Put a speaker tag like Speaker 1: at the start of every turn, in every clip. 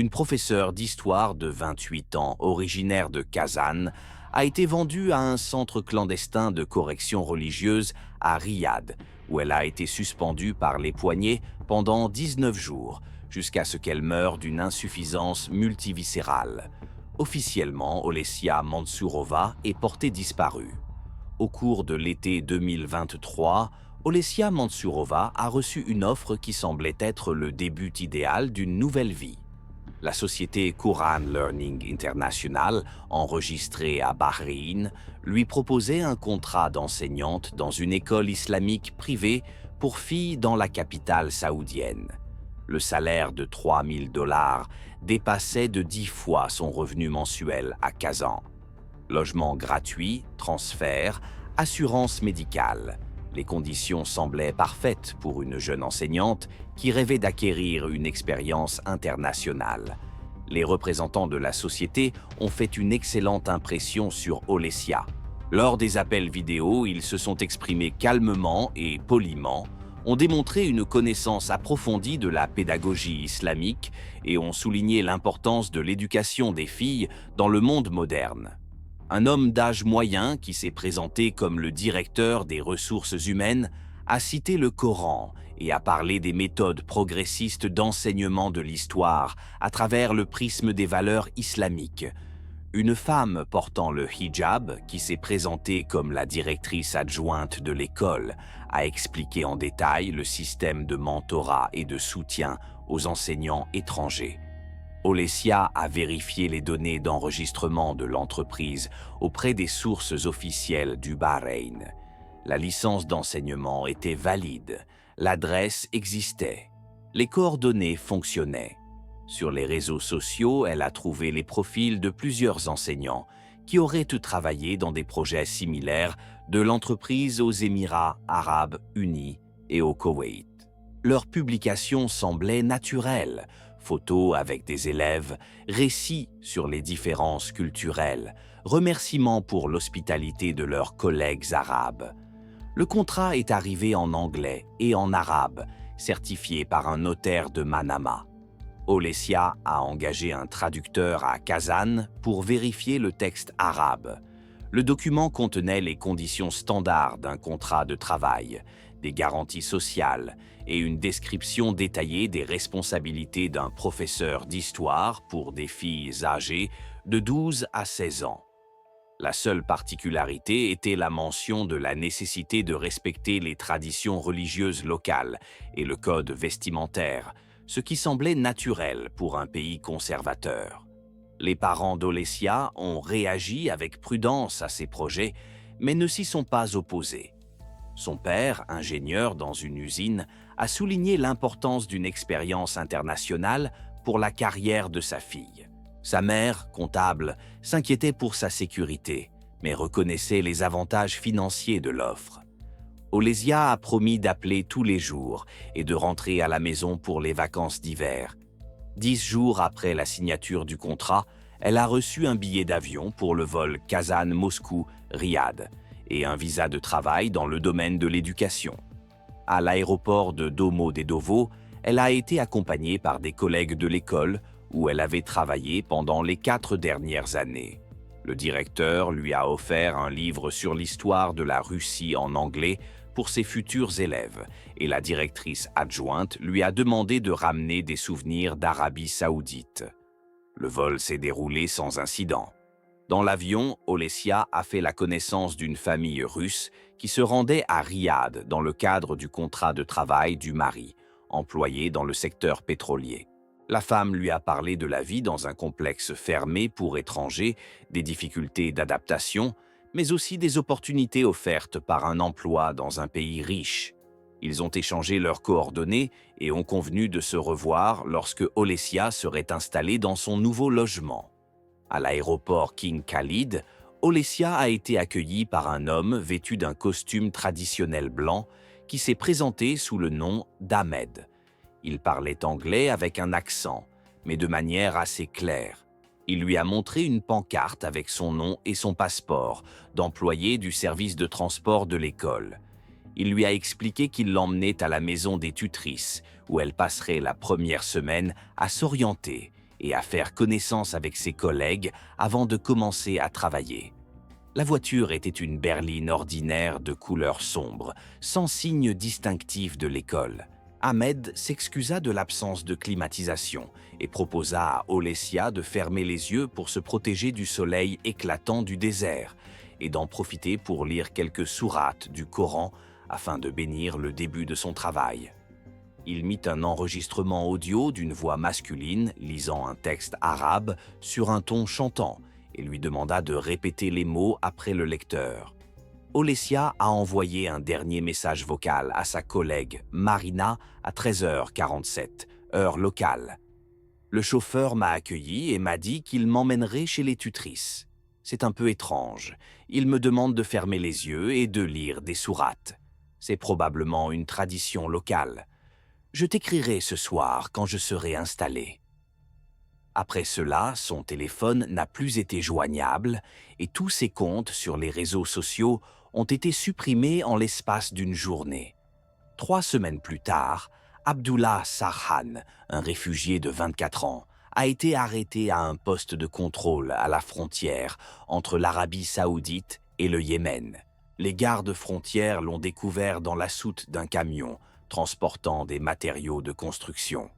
Speaker 1: une professeure d'histoire de 28 ans, originaire de Kazan, a été vendue à un centre clandestin de correction religieuse à Riyad, où elle a été suspendue par les poignets pendant 19 jours, jusqu'à ce qu'elle meure d'une insuffisance multiviscérale. Officiellement, Olesya Mansourova est portée disparue. Au cours de l'été 2023, Olesya Mansourova a reçu une offre qui semblait être le début idéal d'une nouvelle vie. La société Quran Learning International, enregistrée à Bahreïn, lui proposait un contrat d'enseignante dans une école islamique privée pour filles dans la capitale saoudienne. Le salaire de $3 000 dépassait de 10 fois son revenu mensuel à Kazan. Logement gratuit, transfert, assurance médicale. Les conditions semblaient parfaites pour une jeune enseignante qui rêvait d'acquérir une expérience internationale. Les représentants de la société ont fait une excellente impression sur Olesya. Lors des appels vidéo, ils se sont exprimés calmement et poliment, ont démontré une connaissance approfondie de la pédagogie islamique et ont souligné l'importance de l'éducation des filles dans le monde moderne. Un homme d'âge moyen qui s'est présenté comme le directeur des ressources humaines a cité le Coran et a parlé des méthodes progressistes d'enseignement de l'histoire à travers le prisme des valeurs islamiques. Une femme portant le hijab, qui s'est présentée comme la directrice adjointe de l'école, a expliqué en détail le système de mentorat et de soutien aux enseignants étrangers. Olesya a vérifié les données d'enregistrement de l'entreprise auprès des sources officielles du Bahreïn. La licence d'enseignement était valide, l'adresse existait, les coordonnées fonctionnaient. Sur les réseaux sociaux, elle a trouvé les profils de plusieurs enseignants qui auraient travaillé dans des projets similaires de l'entreprise aux Émirats arabes unis et au Koweït. Leurs publications semblaient naturelles, photos avec des élèves, récits sur les différences culturelles, remerciements pour l'hospitalité de leurs collègues arabes. Le contrat est arrivé en anglais et en arabe, certifié par un notaire de Manama. Olesya a engagé un traducteur à Kazan pour vérifier le texte arabe. Le document contenait les conditions standards d'un contrat de travail, des garanties sociales et une description détaillée des responsabilités d'un professeur d'histoire pour des filles âgées de 12 à 16 ans. La seule particularité était la mention de la nécessité de respecter les traditions religieuses locales et le code vestimentaire, ce qui semblait naturel pour un pays conservateur. Les parents d'Olesya ont réagi avec prudence à ces projets, mais ne s'y sont pas opposés. Son père, ingénieur dans une usine, a souligné l'importance d'une expérience internationale pour la carrière de sa fille. Sa mère, comptable, s'inquiétait pour sa sécurité, mais reconnaissait les avantages financiers de l'offre. Olesya a promis d'appeler tous les jours et de rentrer à la maison pour les vacances d'hiver. 10 jours après la signature du contrat, elle a reçu un billet d'avion pour le vol Kazan-Moscou-Riyad et un visa de travail dans le domaine de l'éducation. À l'aéroport de Domodedovo, elle a été accompagnée par des collègues de l'école où elle avait travaillé pendant les 4 dernières années. Le directeur lui a offert un livre sur l'histoire de la Russie en anglais pour ses futurs élèves et la directrice adjointe lui a demandé de ramener des souvenirs d'Arabie Saoudite. Le vol s'est déroulé sans incident. Dans l'avion, Olesya a fait la connaissance d'une famille russe qui se rendait à Riyad dans le cadre du contrat de travail du mari, employé dans le secteur pétrolier. La femme lui a parlé de la vie dans un complexe fermé pour étrangers, des difficultés d'adaptation, mais aussi des opportunités offertes par un emploi dans un pays riche. Ils ont échangé leurs coordonnées et ont convenu de se revoir lorsque Olesya serait installée dans son nouveau logement. À l'aéroport King Khalid, Olesya a été accueillie par un homme vêtu d'un costume traditionnel blanc qui s'est présenté sous le nom d'Ahmed. Il parlait anglais avec un accent, mais de manière assez claire. Il lui a montré une pancarte avec son nom et son passeport d'employé du service de transport de l'école. Il lui a expliqué qu'il l'emmenait à la maison des tutrices, où elle passerait la première semaine à s'orienter et à faire connaissance avec ses collègues avant de commencer à travailler. La voiture était une berline ordinaire de couleur sombre, sans signe distinctif de l'école. Ahmed s'excusa de l'absence de climatisation et proposa à Olesya de fermer les yeux pour se protéger du soleil éclatant du désert et d'en profiter pour lire quelques sourates du Coran afin de bénir le début de son travail. Il mit un enregistrement audio d'une voix masculine lisant un texte arabe sur un ton chantant et lui demanda de répéter les mots après le lecteur. Olesya a envoyé un dernier message vocal à sa collègue Marina à 13h47, heure locale. Le chauffeur m'a accueilli et m'a dit qu'il m'emmènerait chez les tutrices. C'est un peu étrange. Il me demande de fermer les yeux et de lire des sourates. C'est probablement une tradition locale. Je t'écrirai ce soir quand je serai installé. Après cela, son téléphone n'a plus été joignable et tous ses comptes sur les réseaux sociaux ont été supprimés en l'espace d'une journée. 3 semaines plus tard, Abdullah Sarhan, un réfugié de 24 ans, a été arrêté à un poste de contrôle à la frontière entre l'Arabie saoudite et le Yémen. Les gardes frontières l'ont découvert dans la soute d'un camion transportant des matériaux de construction.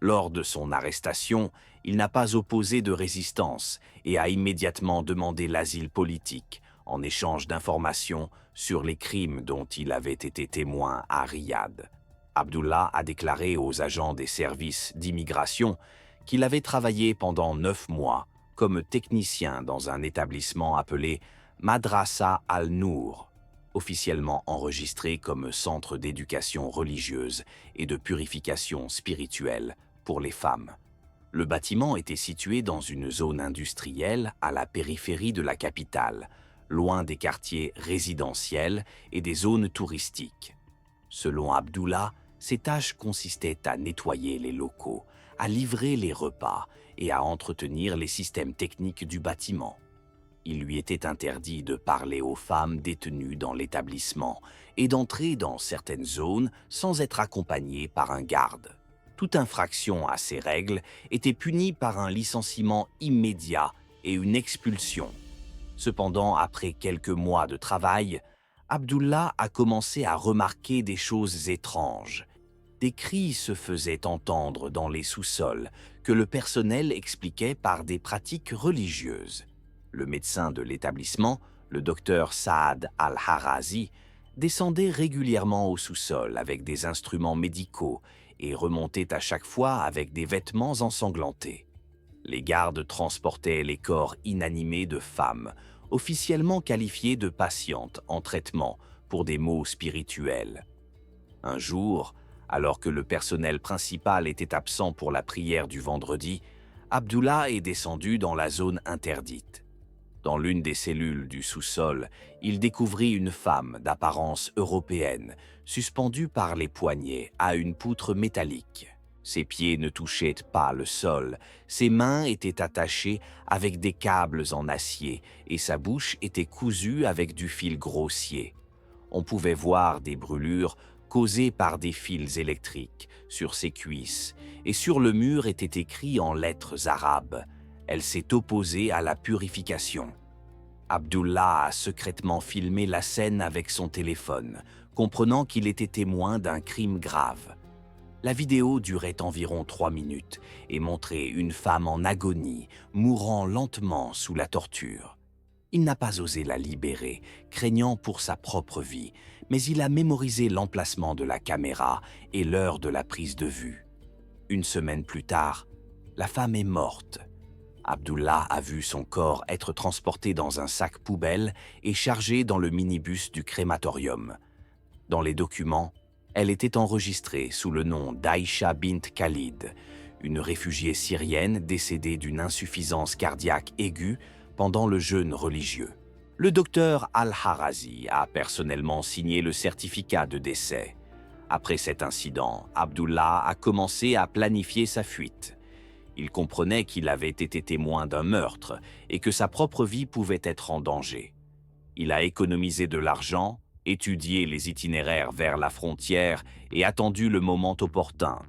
Speaker 1: Lors de son arrestation, il n'a pas opposé de résistance et a immédiatement demandé l'asile politique en échange d'informations sur les crimes dont il avait été témoin à Riyad. Abdullah a déclaré aux agents des services d'immigration qu'il avait travaillé pendant 9 mois comme technicien dans un établissement appelé Madrasa al-Nour, officiellement enregistré comme centre d'éducation religieuse et de purification spirituelle pour les femmes. Le bâtiment était situé dans une zone industrielle à la périphérie de la capitale, loin des quartiers résidentiels et des zones touristiques. Selon Abdullah, ses tâches consistaient à nettoyer les locaux, à livrer les repas et à entretenir les systèmes techniques du bâtiment. Il lui était interdit de parler aux femmes détenues dans l'établissement et d'entrer dans certaines zones sans être accompagné par un garde. Toute infraction à ces règles était punie par un licenciement immédiat et une expulsion. Cependant, après quelques mois de travail, Abdullah a commencé à remarquer des choses étranges. Des cris se faisaient entendre dans les sous-sols que le personnel expliquait par des pratiques religieuses. Le médecin de l'établissement, le docteur Saad Al-Harazi, descendait régulièrement au sous-sol avec des instruments médicaux et remontait à chaque fois avec des vêtements ensanglantés. Les gardes transportaient les corps inanimés de femmes, officiellement qualifiées de patientes en traitement pour des maux spirituels. Un jour, alors que le personnel principal était absent pour la prière du vendredi, Abdullah est descendu dans la zone interdite. Dans l'une des cellules du sous-sol, il découvrit une femme d'apparence européenne, suspendue par les poignets à une poutre métallique. Ses pieds ne touchaient pas le sol, ses mains étaient attachées avec des câbles en acier et sa bouche était cousue avec du fil grossier. On pouvait voir des brûlures causées par des fils électriques sur ses cuisses et sur le mur était écrit en lettres arabes. Elle s'est opposée à la purification. Abdullah a secrètement filmé la scène avec son téléphone, comprenant qu'il était témoin d'un crime grave. La vidéo durait environ 3 minutes et montrait une femme en agonie, mourant lentement sous la torture. Il n'a pas osé la libérer, craignant pour sa propre vie, mais il a mémorisé l'emplacement de la caméra et l'heure de la prise de vue. 1 semaine plus tard, la femme est morte. Abdullah a vu son corps être transporté dans un sac poubelle et chargé dans le minibus du crématorium. Dans les documents, elle était enregistrée sous le nom d'Aïcha bint Khalid, une réfugiée syrienne décédée d'une insuffisance cardiaque aiguë pendant le jeûne religieux. Le docteur Al-Harazi a personnellement signé le certificat de décès. Après cet incident, Abdullah a commencé à planifier sa fuite. Il comprenait qu'il avait été témoin d'un meurtre et que sa propre vie pouvait être en danger. Il a économisé de l'argent, étudié les itinéraires vers la frontière et attendu le moment opportun.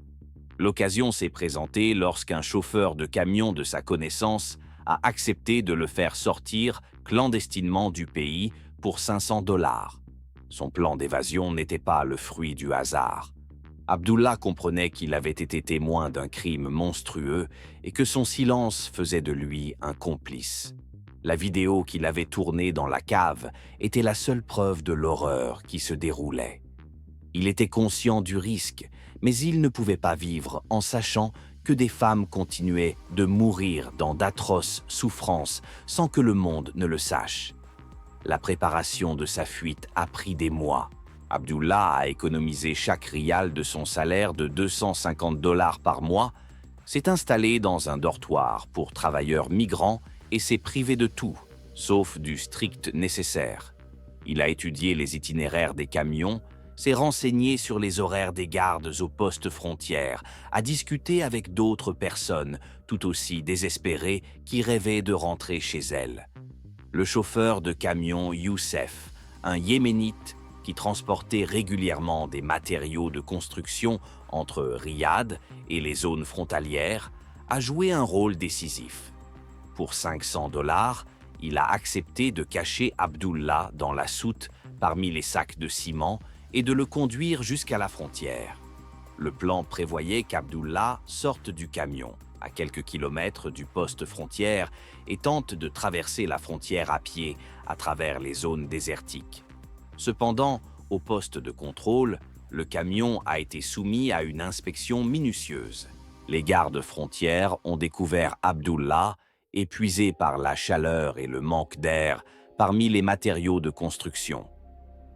Speaker 1: L'occasion s'est présentée lorsqu'un chauffeur de camion de sa connaissance a accepté de le faire sortir clandestinement du pays pour 500 $. Son plan d'évasion n'était pas le fruit du hasard. Abdullah comprenait qu'il avait été témoin d'un crime monstrueux et que son silence faisait de lui un complice. La vidéo qu'il avait tournée dans la cave était la seule preuve de l'horreur qui se déroulait. Il était conscient du risque, mais il ne pouvait pas vivre en sachant que des femmes continuaient de mourir dans d'atroces souffrances sans que le monde ne le sache. La préparation de sa fuite a pris des mois. Abdullah a économisé chaque rial de son salaire de 250 $ par mois, s'est installé dans un dortoir pour travailleurs migrants et s'est privé de tout, sauf du strict nécessaire. Il a étudié les itinéraires des camions, s'est renseigné sur les horaires des gardes aux postes frontières, a discuté avec d'autres personnes tout aussi désespérées qui rêvaient de rentrer chez elles. Le chauffeur de camion Youssef, un Yéménite qui transportait régulièrement des matériaux de construction entre Riyad et les zones frontalières, a joué un rôle décisif. Pour 500 $, il a accepté de cacher Abdullah dans la soute parmi les sacs de ciment et de le conduire jusqu'à la frontière. Le plan prévoyait qu'Abdullah sorte du camion, à quelques kilomètres du poste frontière, et tente de traverser la frontière à pied à travers les zones désertiques. Cependant, au poste de contrôle, le camion a été soumis à une inspection minutieuse. Les gardes frontières ont découvert Abdullah, épuisé par la chaleur et le manque d'air, parmi les matériaux de construction.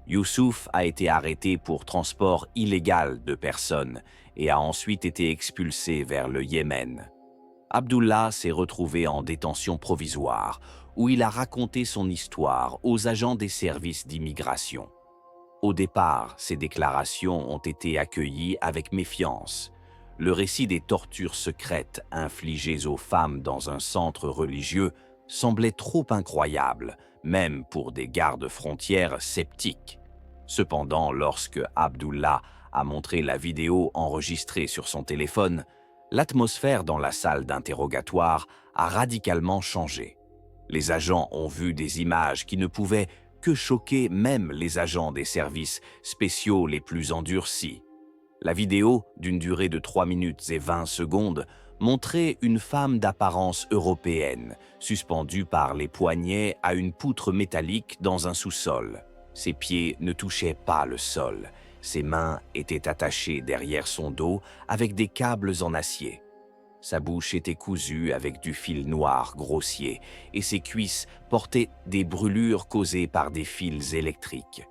Speaker 1: Youssouf a été arrêté pour transport illégal de personnes et a ensuite été expulsé vers le Yémen. Abdullah s'est retrouvé en détention provisoire, où il a raconté son histoire aux agents des services d'immigration. Au départ, ces déclarations ont été accueillies avec méfiance. Le récit des tortures secrètes infligées aux femmes dans un centre religieux semblait trop incroyable, même pour des gardes frontières sceptiques. Cependant, lorsque Abdullah a montré la vidéo enregistrée sur son téléphone, l'atmosphère dans la salle d'interrogatoire a radicalement changé. Les agents ont vu des images qui ne pouvaient que choquer même les agents des services spéciaux les plus endurcis. La vidéo, d'une durée de 3 minutes et 20 secondes, montrait une femme d'apparence européenne, suspendue par les poignets à une poutre métallique dans un sous-sol. Ses pieds ne touchaient pas le sol. Ses mains étaient attachées derrière son dos avec des câbles en acier. Sa bouche était cousue avec du fil noir grossier et ses cuisses portaient des brûlures causées par des fils électriques.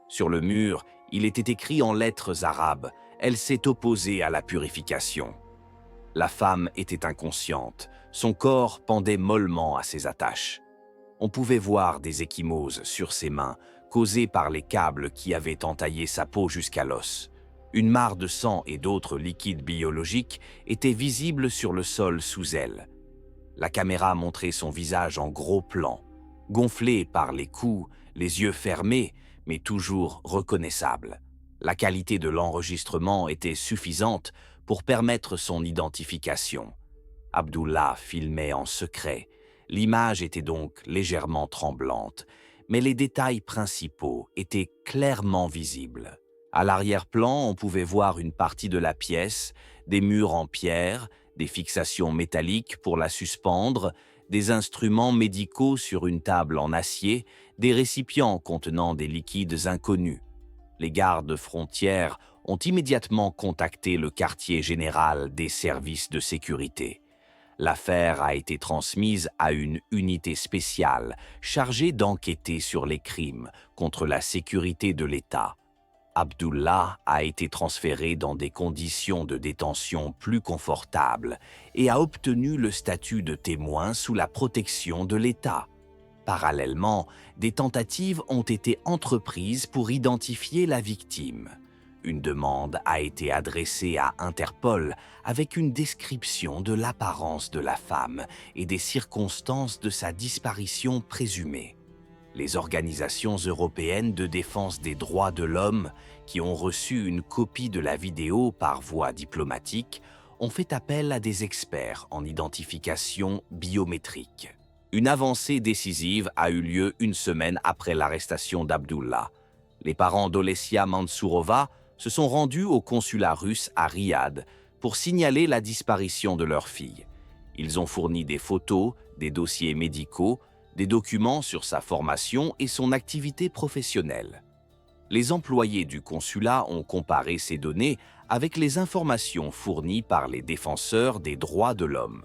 Speaker 1: Sur le mur, il était écrit en lettres arabes « Elle s'est opposée à la purification ». La femme était inconsciente, son corps pendait mollement à ses attaches. On pouvait voir des ecchymoses sur ses mains, causées par les câbles qui avaient entaillé sa peau jusqu'à l'os. Une mare de sang et d'autres liquides biologiques étaient visibles sur le sol sous elle. La caméra montrait son visage en gros plan, gonflé par les coups, les yeux fermés, mais toujours reconnaissable. La qualité de l'enregistrement était suffisante pour permettre son identification. Abdullah filmait en secret. L'image était donc légèrement tremblante, mais les détails principaux étaient clairement visibles. À l'arrière-plan, on pouvait voir une partie de la pièce, des murs en pierre, des fixations métalliques pour la suspendre, des instruments médicaux sur une table en acier, des récipients contenant des liquides inconnus. Les gardes frontières ont immédiatement contacté le quartier général des services de sécurité. L'affaire a été transmise à une unité spéciale chargée d'enquêter sur les crimes contre la sécurité de l'État. Abdullah a été transféré dans des conditions de détention plus confortables et a obtenu le statut de témoin sous la protection de l'État. Parallèlement, des tentatives ont été entreprises pour identifier la victime. Une demande a été adressée à Interpol avec une description de l'apparence de la femme et des circonstances de sa disparition présumée. Les organisations européennes de défense des droits de l'homme, qui ont reçu une copie de la vidéo par voie diplomatique, ont fait appel à des experts en identification biométrique. Une avancée décisive a eu lieu une semaine après l'arrestation d'Abdullah. Les parents d'Olesya Mansourova se sont rendus au consulat russe à Riyad pour signaler la disparition de leur fille. Ils ont fourni des photos, des dossiers médicaux, des documents sur sa formation et son activité professionnelle. Les employés du consulat ont comparé ces données avec les informations fournies par les défenseurs des droits de l'homme.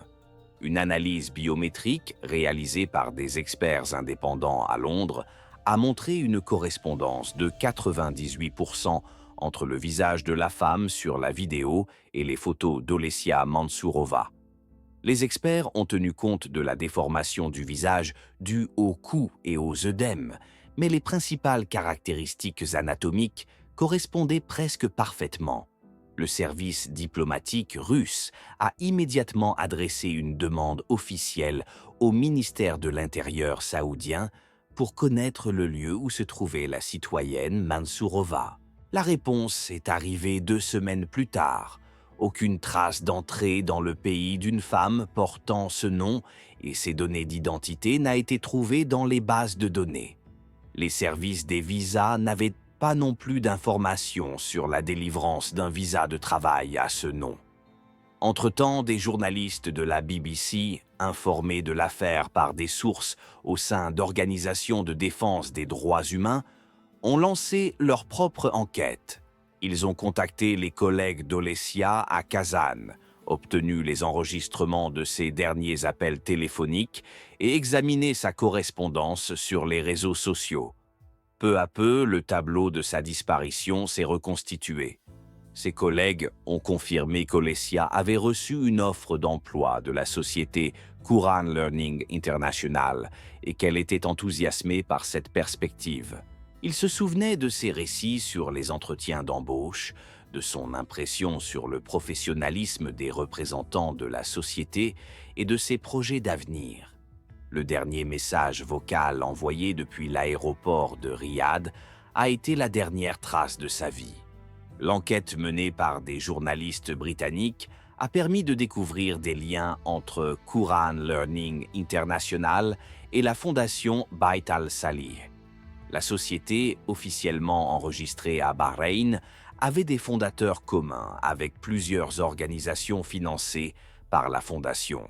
Speaker 1: Une analyse biométrique réalisée par des experts indépendants à Londres a montré une correspondance de 98% entre le visage de la femme sur la vidéo et les photos d'Olesya Mansourova. Les experts ont tenu compte de la déformation du visage due au cou et aux œdèmes, mais les principales caractéristiques anatomiques correspondaient presque parfaitement. Le service diplomatique russe a immédiatement adressé une demande officielle au ministère de l'Intérieur saoudien pour connaître le lieu où se trouvait la citoyenne Mansourova. La réponse est arrivée 2 semaines plus tard. Aucune trace d'entrée dans le pays d'une femme portant ce nom et ses données d'identité n'a été trouvée dans les bases de données. Les services des visas n'avaient pas non plus d'informations sur la délivrance d'un visa de travail à ce nom. Entre-temps, des journalistes de la BBC, informés de l'affaire par des sources au sein d'organisations de défense des droits humains, ont lancé leur propre enquête. Ils ont contacté les collègues d'Olesya à Kazan, obtenu les enregistrements de ses derniers appels téléphoniques et examiné sa correspondance sur les réseaux sociaux. Peu à peu, le tableau de sa disparition s'est reconstitué. Ses collègues ont confirmé qu'Olesya avait reçu une offre d'emploi de la société Quran Learning International et qu'elle était enthousiasmée par cette perspective. Il se souvenait de ses récits sur les entretiens d'embauche, de son impression sur le professionnalisme des représentants de la société et de ses projets d'avenir. Le dernier message vocal envoyé depuis l'aéroport de Riyad a été la dernière trace de sa vie. L'enquête menée par des journalistes britanniques a permis de découvrir des liens entre Quran Learning International et la fondation Bait al-Salih. La société, officiellement enregistrée à Bahreïn, avait des fondateurs communs avec plusieurs organisations financées par la fondation.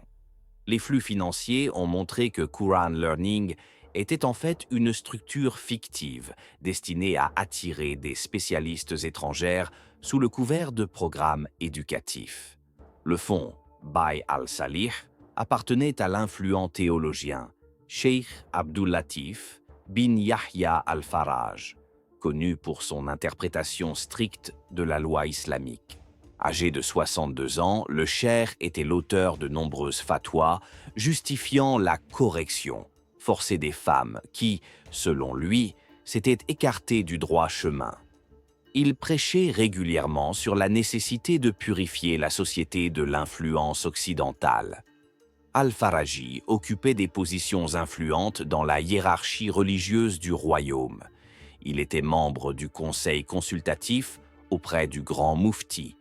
Speaker 1: Les flux financiers ont montré que Quran Learning était en fait une structure fictive destinée à attirer des spécialistes étrangères sous le couvert de programmes éducatifs. Le fonds Bait al-Salih appartenait à l'influent théologien Cheikh Abdul Latif bin Yahya al-Faraj, connu pour son interprétation stricte de la loi islamique. Âgé de 62 ans, le cheikh était l'auteur de nombreuses fatwas justifiant la correction forcée des femmes qui, selon lui, s'étaient écartées du droit chemin. Il prêchait régulièrement sur la nécessité de purifier la société de l'influence occidentale. Al-Faraji occupait des positions influentes dans la hiérarchie religieuse du royaume. Il était membre du conseil consultatif auprès du grand moufti,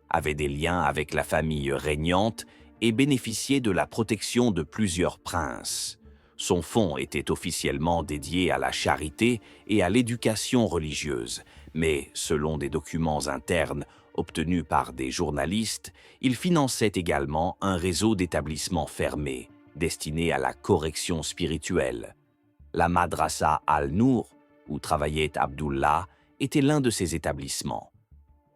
Speaker 1: avait des liens avec la famille régnante et bénéficiait de la protection de plusieurs princes. Son fonds était officiellement dédié à la charité et à l'éducation religieuse, mais selon des documents internes obtenus par des journalistes, il finançait également un réseau d'établissements fermés, destinés à la correction spirituelle. La Madrasa Al-Nour, où travaillait Abdullah, était l'un de ces établissements.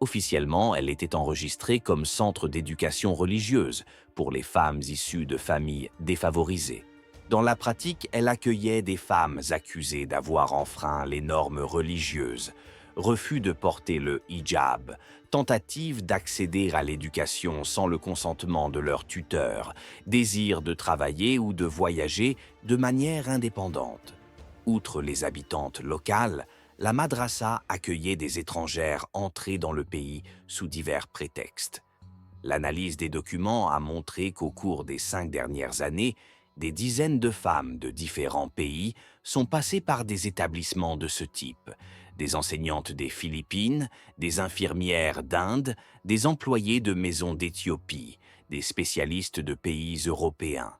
Speaker 1: Officiellement, elle était enregistrée comme centre d'éducation religieuse pour les femmes issues de familles défavorisées. Dans la pratique, elle accueillait des femmes accusées d'avoir enfreint les normes religieuses, refus de porter le hijab, tentative d'accéder à l'éducation sans le consentement de leur tuteur, désir de travailler ou de voyager de manière indépendante. Outre les habitantes locales, la madrasa accueillait des étrangères entrées dans le pays sous divers prétextes. L'analyse des documents a montré qu'au cours des 5 dernières années, des dizaines de femmes de différents pays sont passées par des établissements de ce type, des enseignantes des Philippines, des infirmières d'Inde, des employés de maisons d'Éthiopie, des spécialistes de pays européens.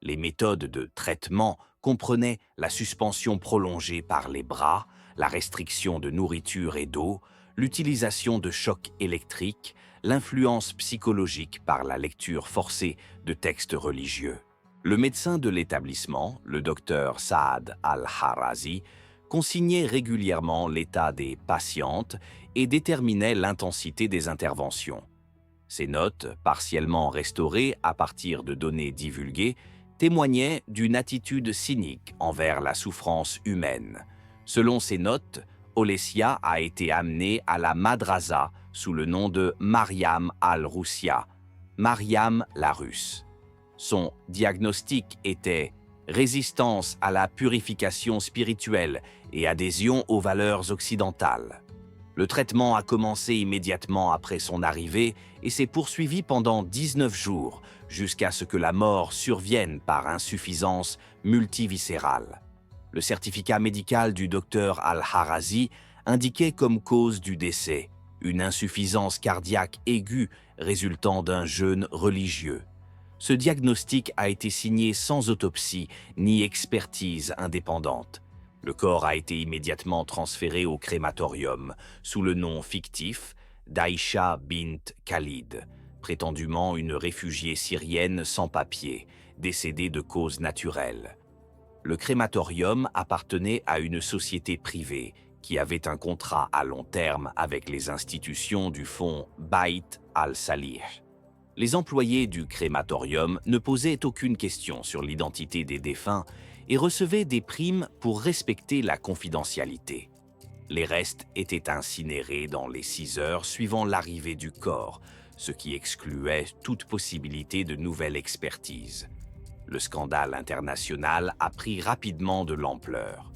Speaker 1: Les méthodes de traitement comprenaient la suspension prolongée par les bras, la restriction de nourriture et d'eau, l'utilisation de chocs électriques, l'influence psychologique par la lecture forcée de textes religieux. Le médecin de l'établissement, le docteur Saad Al-Harazi, consignait régulièrement l'état des patientes et déterminait l'intensité des interventions. Ces notes, partiellement restaurées à partir de données divulguées, témoignaient d'une attitude cynique envers la souffrance humaine. Selon ces notes, Olesya a été amenée à la madrasa sous le nom de Mariam al-Roussia, Mariam la Russe. Son diagnostic était résistance à la purification spirituelle et adhésion aux valeurs occidentales. Le traitement a commencé immédiatement après son arrivée et s'est poursuivi pendant 19 jours, jusqu'à ce que la mort survienne par insuffisance multiviscérale. Le certificat médical du docteur Al-Harazi indiquait comme cause du décès une insuffisance cardiaque aiguë résultant d'un jeûne religieux. Ce diagnostic a été signé sans autopsie ni expertise indépendante. Le corps a été immédiatement transféré au crématorium sous le nom fictif d'Aïcha bint Khalid, prétendument une réfugiée syrienne sans papier, décédée de cause naturelle. Le crématorium appartenait à une société privée qui avait un contrat à long terme avec les institutions du fonds Bayt al-Salih. Les employés du crématorium ne posaient aucune question sur l'identité des défunts et recevaient des primes pour respecter la confidentialité. Les restes étaient incinérés dans les 6 heures suivant l'arrivée du corps, ce qui excluait toute possibilité de nouvelle expertise. Le scandale international a pris rapidement de l'ampleur.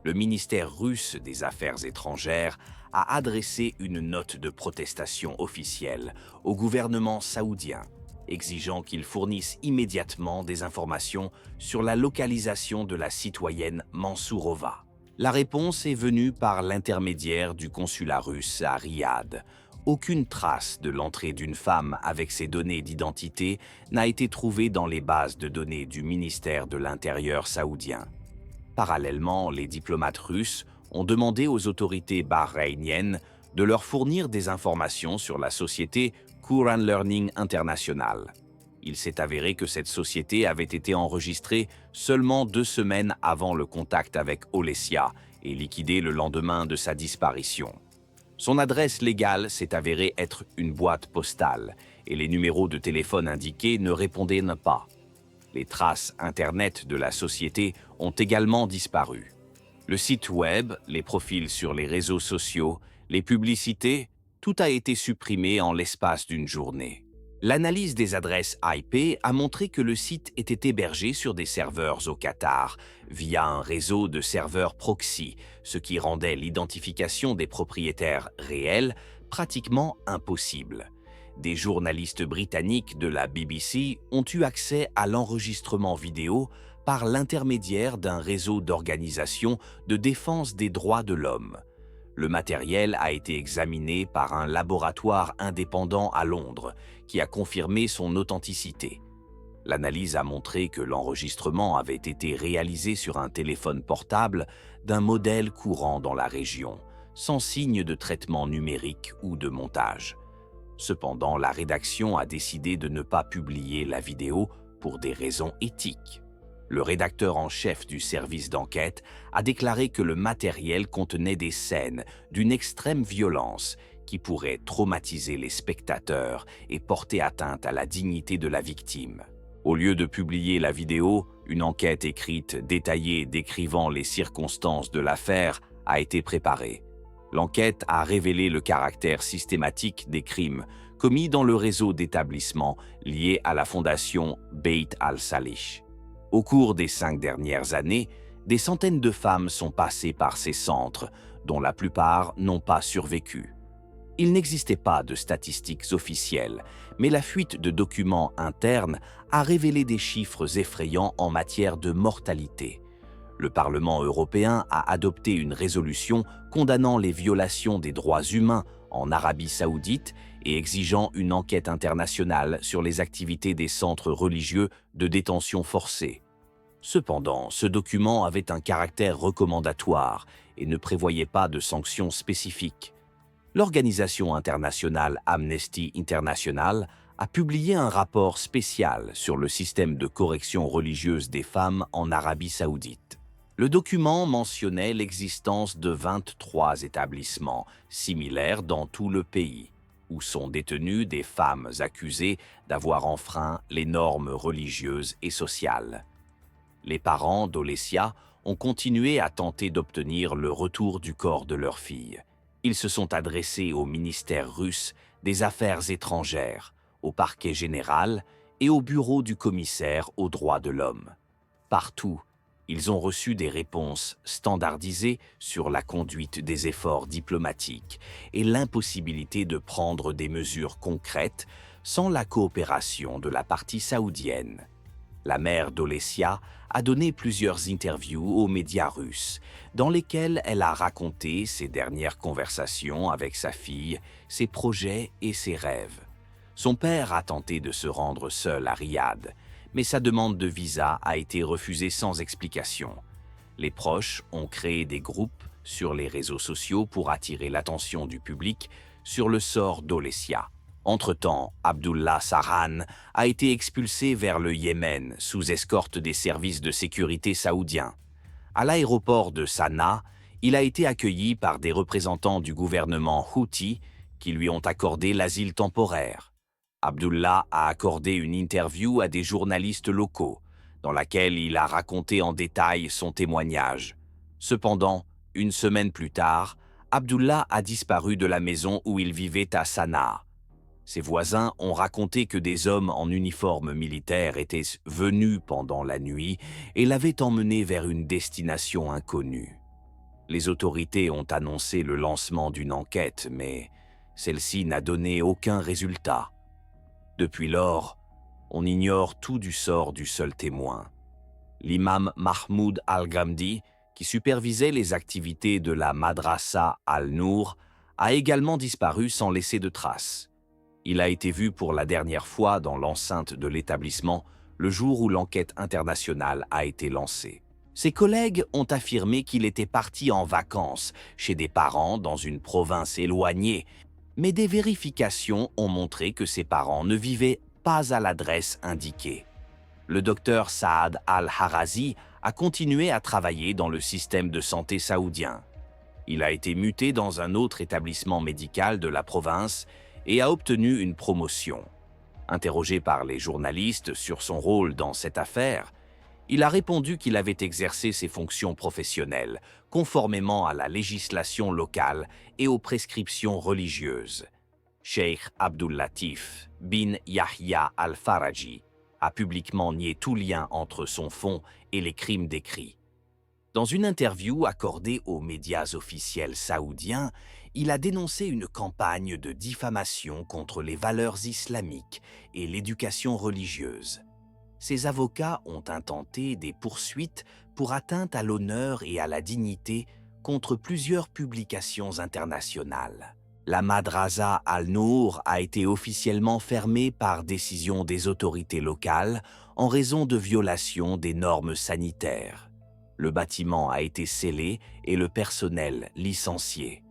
Speaker 1: Le ministère russe des Affaires étrangères a adressé une note de protestation officielle au gouvernement saoudien, exigeant qu'il fournisse immédiatement des informations sur la localisation de la citoyenne Mansourova. La réponse est venue par l'intermédiaire du consulat russe à Riyad. Aucune trace de l'entrée d'une femme avec ses données d'identité n'a été trouvée dans les bases de données du ministère de l'Intérieur saoudien. Parallèlement, les diplomates russes ont demandé aux autorités bahreïniennes de leur fournir des informations sur la société Quran Learning International. Il s'est avéré que cette société avait été enregistrée seulement 2 semaines avant le contact avec Olesya et liquidée le lendemain de sa disparition. Son adresse légale s'est avérée être une boîte postale et les numéros de téléphone indiqués ne répondaient pas. Les traces Internet de la société ont également disparu. Le site web, les profils sur les réseaux sociaux, les publicités, tout a été supprimé en l'espace d'une journée. L'analyse des adresses IP a montré que le site était hébergé sur des serveurs au Qatar, via un réseau de serveurs proxy, ce qui rendait l'identification des propriétaires réels pratiquement impossible. Des journalistes britanniques de la BBC ont eu accès à l'enregistrement vidéo par l'intermédiaire d'un réseau d'organisations de défense des droits de l'homme. Le matériel a été examiné par un laboratoire indépendant à Londres, qui a confirmé son authenticité. L'analyse a montré que l'enregistrement avait été réalisé sur un téléphone portable d'un modèle courant dans la région, sans signe de traitement numérique ou de montage. Cependant, la rédaction a décidé de ne pas publier la vidéo pour des raisons éthiques. Le rédacteur en chef du service d'enquête a déclaré que le matériel contenait des scènes d'une extrême violence qui pourraient traumatiser les spectateurs et porter atteinte à la dignité de la victime. Au lieu de publier la vidéo, une enquête écrite détaillée décrivant les circonstances de l'affaire a été préparée. L'enquête a révélé le caractère systématique des crimes commis dans le réseau d'établissements liés à la fondation Bayt al-Salih. Au cours des 5 dernières années, des centaines de femmes sont passées par ces centres, dont la plupart n'ont pas survécu. Il n'existait pas de statistiques officielles, mais la fuite de documents internes a révélé des chiffres effrayants en matière de mortalité. Le Parlement européen a adopté une résolution condamnant les violations des droits humains en Arabie saoudite et exigeant une enquête internationale sur les activités des centres religieux de détention forcée. Cependant, ce document avait un caractère recommandatoire et ne prévoyait pas de sanctions spécifiques. L'organisation internationale Amnesty International a publié un rapport spécial sur le système de correction religieuse des femmes en Arabie saoudite. Le document mentionnait l'existence de 23 établissements similaires dans tout le pays, où sont détenues des femmes accusées d'avoir enfreint les normes religieuses et sociales. Les parents d'Olesya ont continué à tenter d'obtenir le retour du corps de leur fille. Ils se sont adressés au ministère russe des Affaires étrangères, au parquet général et au bureau du commissaire aux droits de l'homme. Partout, ils ont reçu des réponses standardisées sur la conduite des efforts diplomatiques et l'impossibilité de prendre des mesures concrètes sans la coopération de la partie saoudienne. La mère d'Olesya a donné plusieurs interviews aux médias russes, dans lesquelles elle a raconté ses dernières conversations avec sa fille, ses projets et ses rêves. Son père a tenté de se rendre seul à Riyad, mais sa demande de visa a été refusée sans explication. Les proches ont créé des groupes sur les réseaux sociaux pour attirer l'attention du public sur le sort d'Olesya. Entre-temps, Abdullah Sarhan a été expulsé vers le Yémen sous escorte des services de sécurité saoudiens. À l'aéroport de Sanaa, il a été accueilli par des représentants du gouvernement Houthi qui lui ont accordé l'asile temporaire. Abdullah a accordé une interview à des journalistes locaux, dans laquelle il a raconté en détail son témoignage. Cependant, une semaine plus tard, Abdullah a disparu de la maison où il vivait à Sanaa. Ses voisins ont raconté que des hommes en uniforme militaire étaient venus pendant la nuit et l'avaient emmené vers une destination inconnue. Les autorités ont annoncé le lancement d'une enquête, mais celle-ci n'a donné aucun résultat. Depuis lors, on ignore tout du sort du seul témoin. L'imam Mahmoud Al-Ghamdi, qui supervisait les activités de la Madrasa Al-Nour, a également disparu sans laisser de traces. Il a été vu pour la dernière fois dans l'enceinte de l'établissement le jour où l'enquête internationale a été lancée. Ses collègues ont affirmé qu'il était parti en vacances chez des parents dans une province éloignée, mais des vérifications ont montré que ses parents ne vivaient pas à l'adresse indiquée. Le docteur Saad Al-Harazi a continué à travailler dans le système de santé saoudien. Il a été muté dans un autre établissement médical de la province et a obtenu une promotion. Interrogé par les journalistes sur son rôle dans cette affaire, il a répondu qu'il avait exercé ses fonctions professionnelles conformément à la législation locale et aux prescriptions religieuses. Cheikh Abdul Latif bin Yahya Al-Faraji a publiquement nié tout lien entre son fonds et les crimes décrits. Dans une interview accordée aux médias officiels saoudiens, il a dénoncé une campagne de diffamation contre les valeurs islamiques et l'éducation religieuse. Ses avocats ont intenté des poursuites pour atteinte à l'honneur et à la dignité contre plusieurs publications internationales. La Madrasa Al-Nour a été officiellement fermée par décision des autorités locales en raison de violations des normes sanitaires. Le bâtiment a été scellé et le personnel licencié.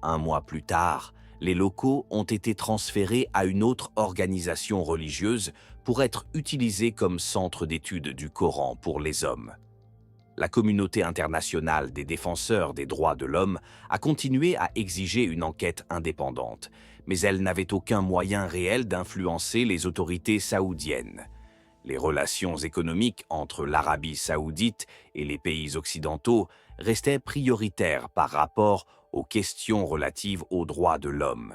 Speaker 1: Un mois plus tard, les locaux ont été transférés à une autre organisation religieuse pour être utilisés comme centre d'étude du Coran pour les hommes. La communauté internationale des défenseurs des droits de l'homme a continué à exiger une enquête indépendante, mais elle n'avait aucun moyen réel d'influencer les autorités saoudiennes. Les relations économiques entre l'Arabie saoudite et les pays occidentaux restaient prioritaires par rapport aux questions relatives aux droits de l'homme.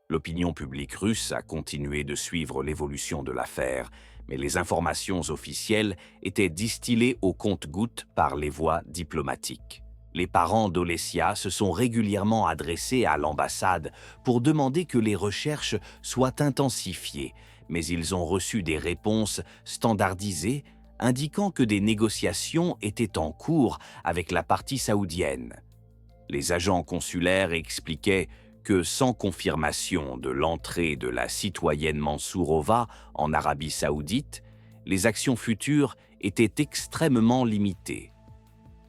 Speaker 1: L'opinion publique russe a continué de suivre l'évolution de l'affaire, mais les informations officielles étaient distillées au compte-gouttes par les voies diplomatiques. Les parents d'Olesya se sont régulièrement adressés à l'ambassade pour demander que les recherches soient intensifiées, mais ils ont reçu des réponses standardisées indiquant que des négociations étaient en cours avec la partie saoudienne. Les agents consulaires expliquaient que sans confirmation de l'entrée de la citoyenne Mansourova en Arabie saoudite, les actions futures étaient extrêmement limitées.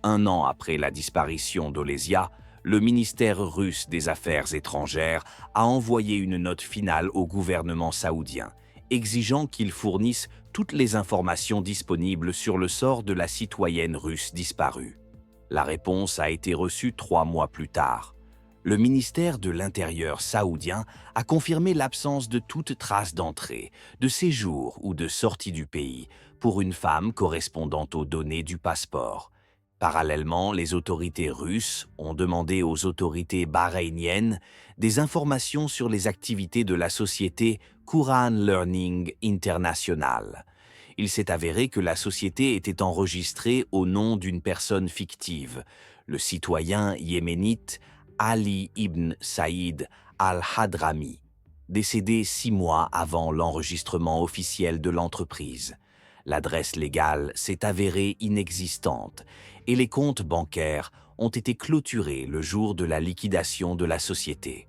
Speaker 1: Un an après la disparition d'Olesia, le ministère russe des Affaires étrangères a envoyé une note finale au gouvernement saoudien, exigeant qu'il fournisse toutes les informations disponibles sur le sort de la citoyenne russe disparue. La réponse a été reçue 3 mois plus tard. Le ministère de l'Intérieur saoudien a confirmé l'absence de toute trace d'entrée, de séjour ou de sortie du pays pour une femme correspondant aux données du passeport. Parallèlement, les autorités russes ont demandé aux autorités bahreïniennes des informations sur les activités de la société Quran Learning International. Il s'est avéré que la société était enregistrée au nom d'une personne fictive, le citoyen yéménite Ali ibn Saïd al-Hadrami, décédé 6 mois avant l'enregistrement officiel de l'entreprise. L'adresse légale s'est avérée inexistante et les comptes bancaires ont été clôturés le jour de la liquidation de la société.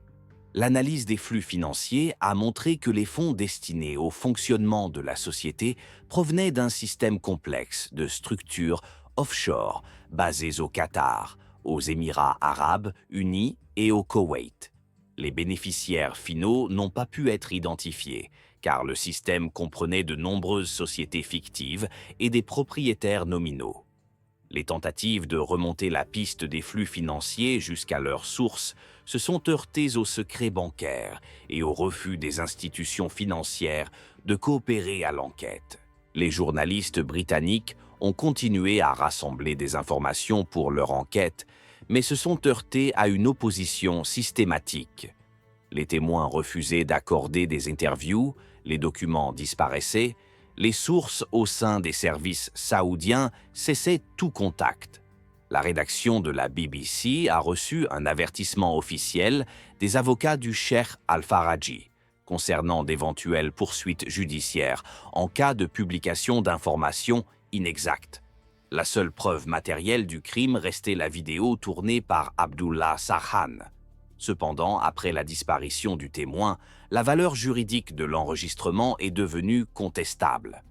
Speaker 1: L'analyse des flux financiers a montré que les fonds destinés au fonctionnement de la société provenaient d'un système complexe de structures offshore basées au Qatar, aux Émirats arabes unis et au Koweït. Les bénéficiaires finaux n'ont pas pu être identifiés, car le système comprenait de nombreuses sociétés fictives et des propriétaires nominaux. Les tentatives de remonter la piste des flux financiers jusqu'à leur source se sont heurtées au secret bancaire et au refus des institutions financières de coopérer à l'enquête. Les journalistes britanniques ont continué à rassembler des informations pour leur enquête, mais se sont heurtés à une opposition systématique. Les témoins refusaient d'accorder des interviews, les documents disparaissaient, les sources au sein des services saoudiens cessaient tout contact. La rédaction de la BBC a reçu un avertissement officiel des avocats du cheikh Al-Faraji concernant d'éventuelles poursuites judiciaires en cas de publication d'informations inexactes. La seule preuve matérielle du crime restait la vidéo tournée par Abdullah Sarhan. Cependant, après la disparition du témoin, la valeur juridique de l'enregistrement est devenue contestable.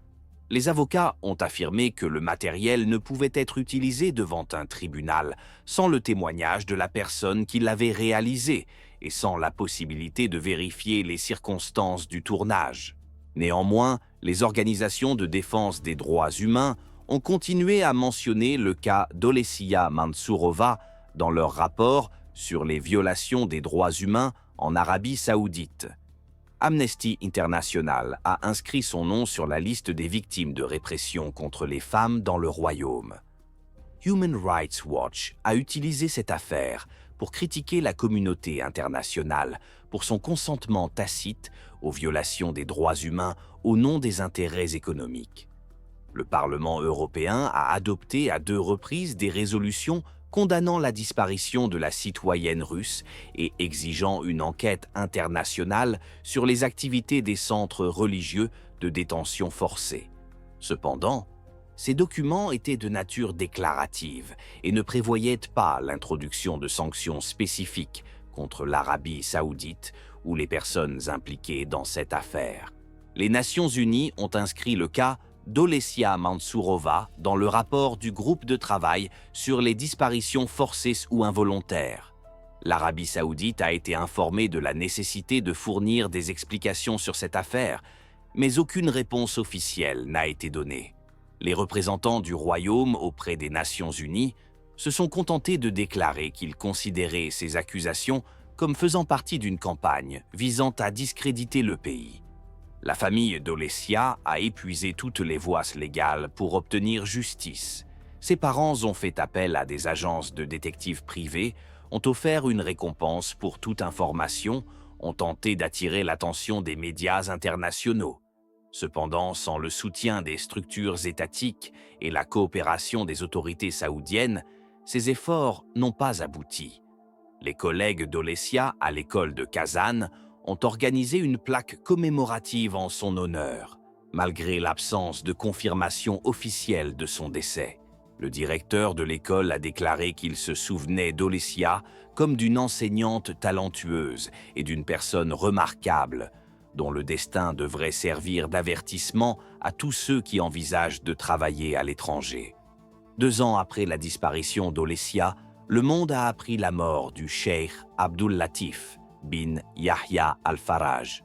Speaker 1: Les avocats ont affirmé que le matériel ne pouvait être utilisé devant un tribunal sans le témoignage de la personne qui l'avait réalisé et sans la possibilité de vérifier les circonstances du tournage. Néanmoins, les organisations de défense des droits humains ont continué à mentionner le cas d'Olesia Mansourova dans leur rapport sur les violations des droits humains en Arabie saoudite. Amnesty International a inscrit son nom sur la liste des victimes de répression contre les femmes dans le royaume. Human Rights Watch a utilisé cette affaire pour critiquer la communauté internationale pour son consentement tacite aux violations des droits humains au nom des intérêts économiques. Le Parlement européen a adopté à 2 reprises des résolutions condamnant la disparition de la citoyenne russe et exigeant une enquête internationale sur les activités des centres religieux de détention forcée. Cependant, ces documents étaient de nature déclarative et ne prévoyaient pas l'introduction de sanctions spécifiques contre l'Arabie saoudite ou les personnes impliquées dans cette affaire. Les Nations unies ont inscrit le cas d'Olesia Mansourova dans le rapport du groupe de travail sur les disparitions forcées ou involontaires. L'Arabie saoudite a été informée de la nécessité de fournir des explications sur cette affaire, mais aucune réponse officielle n'a été donnée. Les représentants du royaume auprès des Nations unies se sont contentés de déclarer qu'ils considéraient ces accusations comme faisant partie d'une campagne visant à discréditer le pays. La famille d'Olesia a épuisé toutes les voies légales pour obtenir justice. Ses parents ont fait appel à des agences de détectives privées, ont offert une récompense pour toute information, ont tenté d'attirer l'attention des médias internationaux. Cependant, sans le soutien des structures étatiques et la coopération des autorités saoudiennes, ces efforts n'ont pas abouti. Les collègues d'Olesia à l'école de Kazan ont organisé une plaque commémorative en son honneur. malgré l'absence de confirmation officielle de son décès. Le directeur de l'école a déclaré qu'il se souvenait d'Olesya comme d'une enseignante talentueuse et d'une personne remarquable, dont le destin devrait servir d'avertissement à tous ceux qui envisagent de travailler à l'étranger. 2 ans après la disparition d'Olesya, le monde a appris la mort du cheikh Abdul Latif bin Yahya al-Faraj.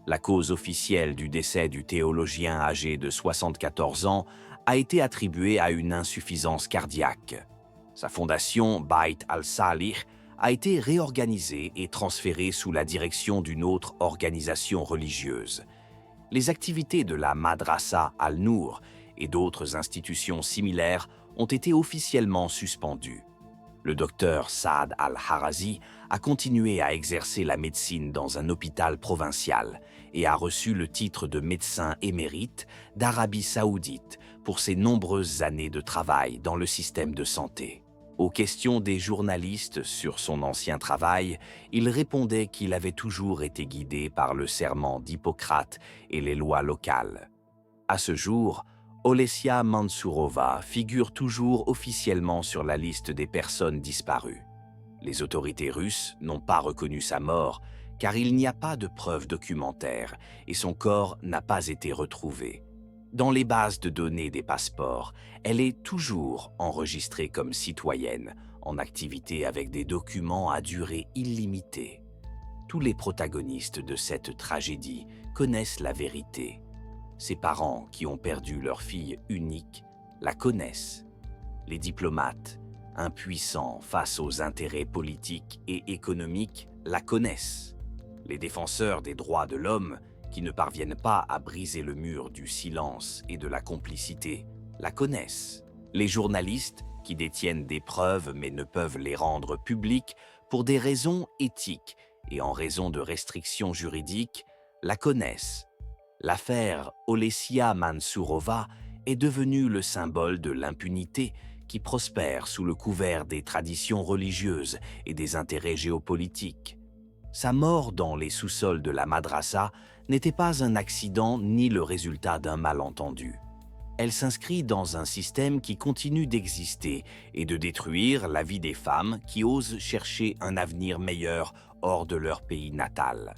Speaker 1: La cause officielle du décès du théologien âgé de 74 ans a été attribuée à une insuffisance cardiaque. Sa fondation, Bayt al-Salih, a été réorganisée et transférée sous la direction d'une autre organisation religieuse. Les activités de la Madrasa al-Nour et d'autres institutions similaires ont été officiellement suspendues. Le docteur Saad al-Harazi a continué à exercer la médecine dans un hôpital provincial et a reçu le titre de médecin émérite d'Arabie saoudite pour ses nombreuses années de travail dans le système de santé. Aux questions des journalistes sur son ancien travail, il répondait qu'il avait toujours été guidé par le serment d'Hippocrate et les lois locales. À ce jour, Olesya Mansourova figure toujours officiellement sur la liste des personnes disparues. Les autorités russes n'ont pas reconnu sa mort car il n'y a pas de preuves documentaires et son corps n'a pas été retrouvé. Dans les bases de données des passeports, elle est toujours enregistrée comme citoyenne, en activité avec des documents à durée illimitée. Tous les protagonistes de cette tragédie connaissent la vérité. Ses parents, qui ont perdu leur fille unique, la connaissent. Les diplomates, impuissants face aux intérêts politiques et économiques, la connaissent. Les défenseurs des droits de l'homme, qui ne parviennent pas à briser le mur du silence et de la complicité, la connaissent. Les journalistes, qui détiennent des preuves mais ne peuvent les rendre publiques pour des raisons éthiques et en raison de restrictions juridiques, la connaissent. L'affaire Olesya Mansourova est devenue le symbole de l'impunité qui prospère sous le couvert des traditions religieuses et des intérêts géopolitiques. Sa mort dans les sous-sols de la madrasa n'était pas un accident ni le résultat d'un malentendu. Elle s'inscrit dans un système qui continue d'exister et de détruire la vie des femmes qui osent chercher un avenir meilleur hors de leur pays natal.